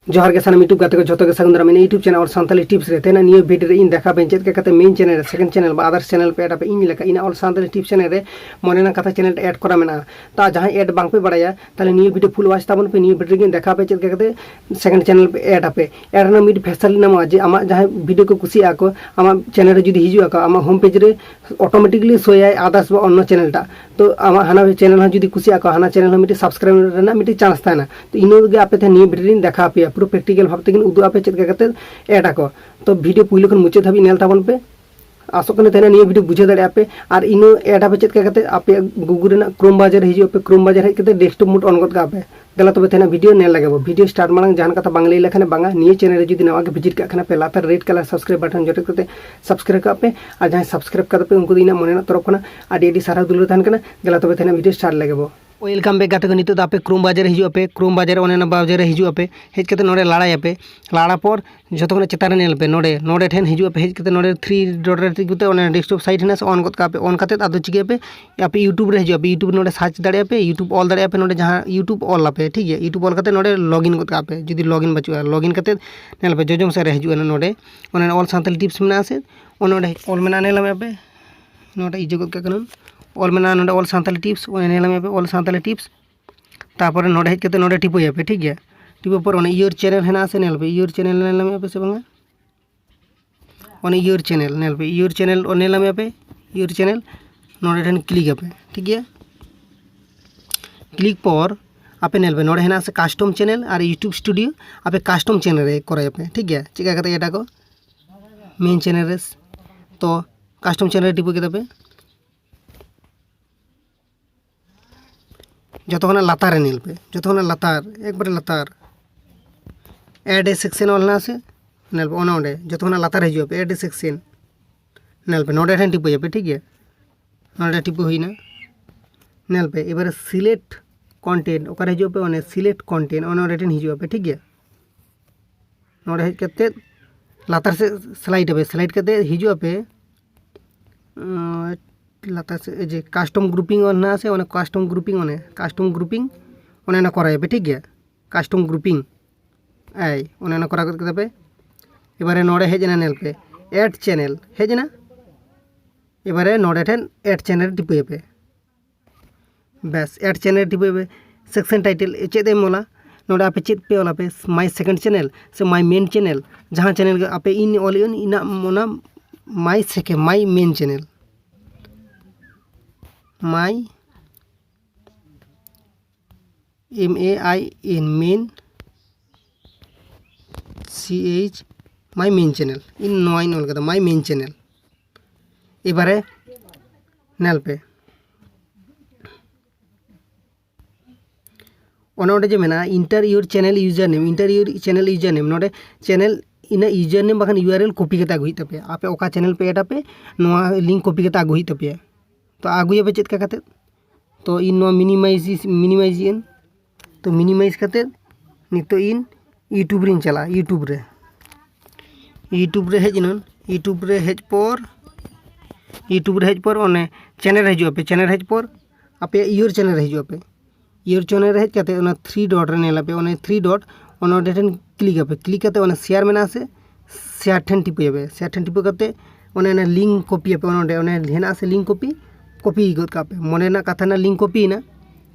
ᱡᱚᱦᱟᱨ ᱜᱮ ᱥᱟᱱᱟᱢ यूट्यूब ᱜᱟᱛᱮ को ᱷᱚᱛᱚᱜᱮ ᱥᱟᱜᱩन ᱫᱟᱨᱟᱢ यूट्यूब चैनल और सानताली टिप्स रे तेना नियो वीडियो रे इन देखा बेन चेत के मेन चैनल सेकंड चैनल बा अदर चैनल पे एड पे इन लेका इन और सानताली टिप्स चैनल रे मने ना कथा चैनल एड करा मेना ता जहां एड बांग पे बड़ाया ताले नियो वीडियो फुल वाच ताबन पे नियो वीडियो रे देखा पे चेत के सेकंड चैनल पे एड ना मिड फैसिलिटी नामा जे आमा जहां वीडियो को कुसी आको आमा चैनल रे जुदी हिजु आको आमा होम पेज रे ऑटोमेटिकली सोयाय आदार्स बा अन्य चैनल टा तो आमा हाना चैनल जुदी कुसी आको हाना चैनल मिड सब्सक्राइब रेना मिड चांस ताना तो इनो गे आपे थे नियो वीडियो रे देखा पे पूरा प्रैक्टिकल भाव ते उदू आपे चेक करते एड आको तो वीडियो पुइलो खन मुचे धाबी नेल ताबन पे आसो कने तेना नियो वीडियो बुझे दाड़े आपे और इनो एड आपे चेक करते आपे गूगल रेना क्रोम ब्राउज़र हिजु आपे क्रोम ब्राउज़र हेज करते डेस्कटॉप मोड ऑन गद का आपे गला तबे तेना वीडियो नेल लागेबो वीडियो स्टार्ट मांग जहान कथा बांग लई लेखाने बांगा नियो चैनल रे जुदी नवा के विजिट का खाना पे लातार रेड कलर सब्सक्राइब बटन जटे करते सब्सक्राइब का पे और जहां सब्सक्राइब करते उनको दिना मने ना तरफ खाना आडी सारा दुलो थान कना गला तबे तेना वीडियो स्टार्ट लागेबो वेलकम बैक गाते को नितो आपे क्रोम ब्राउज़र हिजु पे क्रोम ब्राउज़र ओने ब्राउज़र हिजु पे हेज करते नोडे लाड़ा पे लाड़ा पर जतो खने चेतान नेल पे नोडे ठेन हिजु पे हेज करते नोडे 3 डॉट रे टिकते ओने डेस्कटॉप साइट हेना ऑन गत का पे ऑन करते आदो चिके पे आपे यूट्यूब रे हिजु पे यूट्यूब नोडे सर्च दाड़े पे यूट्यूब ऑल दाड़े पे नोडे जहां यूट्यूब ऑल आपे ठीक है यूट्यूब ऑल करते नोडे लॉगिन गत का पे जुदी लॉगिन बचुआ लॉगिन करते नेल पे जोजोम से रे हिजु नोडे ओने ऑल सानताली टिप्स मेना से ओने ऑल मेना नेल पे नोडे इजे गत का कनन ऑल मेना नोडे ऑल सानताली टिप्स ओने नेल पे ऑल सानताली टिप्स तापर नोडे हेज करते नोडे टिपोया पे ठीक है टिपो पर ओने यूर चैनल हेना से नेल पे यूर चैनल नेल पे से बांगा ओने यूर चैनल नेल पे यूर चैनल ओने नेल पे यूर चैनल नोडे ठन क्लिक पे ठीक है क्लिक पर आपे नेल पे नोडे हेना से कस्टम चैनल और यूट्यूब स्टूडियो आपे कस्टम चैनल रे कराय पे ठीक है चिका करते एटा को मेन चैनल रे तो कस्टम चैनल टिपो के पे जो तो लातार नेल पे जो तो लातार एक बार लातार एड ए सेक्शन वाला से नेल पे ओने जो तो लातार हिजु पे एड ए सेक्शन नेल पे नोडे ठन टिपो पे ठीक है नोडे टिपो हुईना नेल पे एबारे सिलेक्ट कंटेंट ओकर हिजु पे ओने सिलेक्ट कंटेंट ओने ठन हिजु पे ठीक है नोडे हेज करते लातार से स्लाइड पे स्लाइड करते हिजु पे लाता से जे कस्टम ग्रुपिंग ना से ओने कस्टम ग्रुपिंग ओने ना कराय पे ठीक है कस्टम ग्रुपिंग आई ओने ना करा करते पे एबारे नोडे हेजना नेल पे ऐड चैनल हेजना एबारे नोडे ठेन ऐड चैनल टिपे पे बस ऐड चैनल टिपे पे सेक्शन टाइटल चेद एम मोला नोडे आपे चेद पे ओला पे माय सेकंड चैनल से माय मेन चैनल जहां चैनल आपे इन ऑल इना मोना my main channel my MAIN main CH my main channel इन नोआ इन ऑल माई मेन चैनल एबारे नेल पे ओने जे मेना enter your channel user name नोडे चैनल इन यूजर नेम बाखान URL कॉपी करते आगुई तपे आपे ओका चैनल पे एटा पे नोआ लिंक कॉपी करते आगुई तपे तो आगुए पे चेक करते तो इन मिनिमाइज तो मिनिमाइज करते नितो इन यूट्यूब रे चला यूट्यूब रे हेज पर ओने चैनल हिजु पे चैनल हेज पर आपे यूर चैनल हिजु पे यूर चैनल हेज करते ओना 3 डॉट रे नेला पे ओने 3 डॉट ओने ठन क्लिक करते ओने शेयर मेना से शेयर ठन टिपे पे शेयर ठन टिपे करते ओने लिंक कॉपी पे ओने हेना से लिंक कॉपी गद का पे मने ना कथा ना लिंक कॉपी ना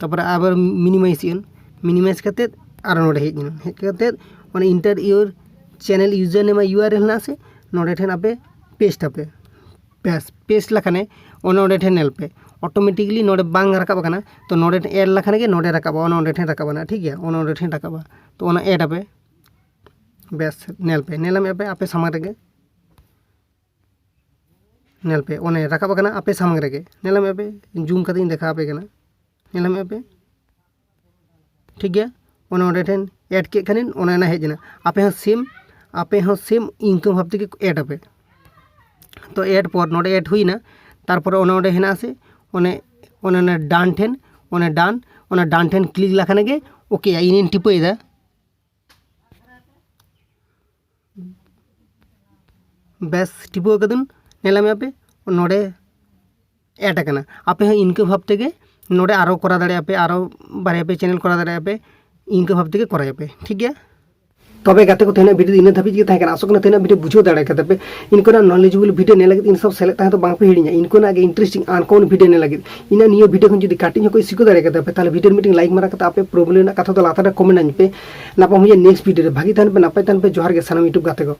तापर आबार मिनिमाइज करते आर नोडे हेज करते ओने enter your channel user name URL ना से नोडे ठेन आपे पेस्ट आपे बस पेस्ट लखाने ओने ठेन नेल पे ऑटोमेटिकली नोडे बांग रकाब कना तो नोडे ऐड लखाने के नोडे रकाब ओने ठेन रकाब ना ठीक है ओने ठेन रकाब तो ओना ऐड आपे बस नेल पे नेलम आपे सामने रे नेल पे ओने रकाब कना आपे सामने रे नेलम पे जूम करते देखा आपे कना नेलम पे ठीक है ओने ठेन ऐड के खानिन ओने ना हेजना आपे हो सेम इनकम भाबते के ऐड आपे तो ऐड पर नोडे ऐड हुईना तारपर ओने हेना से ओने डान ठेन ओने डान ठेन क्लिक लखाने के ओके इन टिपोइदा बस टिपो कदन नेलाम पे नोडे ऐड करना आपे इनके भाबते के नोडे आरो करा दाड़े आपे आरो बारे पे चैनल करा दाड़े आपे इनके भाबते के कराय पे ठीक है तबे गाते को तेना वीडियो इन धाबी के तहकना आसो कना तेना वीडियो बुझो दाड़े कते पे इनकोना नॉलेजेबल वीडियो ने लगे इन सब सेलेक्ट ताहे तो बांग पे हिड़िया इनकोना के इंटरेस्टिंग अनकॉमन वीडियो ने लगे इना नियो वीडियो खन जदी काटिंग कोई सिको दाड़े कते पे ताले वीडियो मीटिंग लाइक मारा कते आपे प्रॉब्लम ना कथा तो लाता कमेंट आन पे नापा मुझे नेक्स्ट वीडियो भागी थान पे नापाय थान पे जोहार के सनम यूट्यूब गाते को।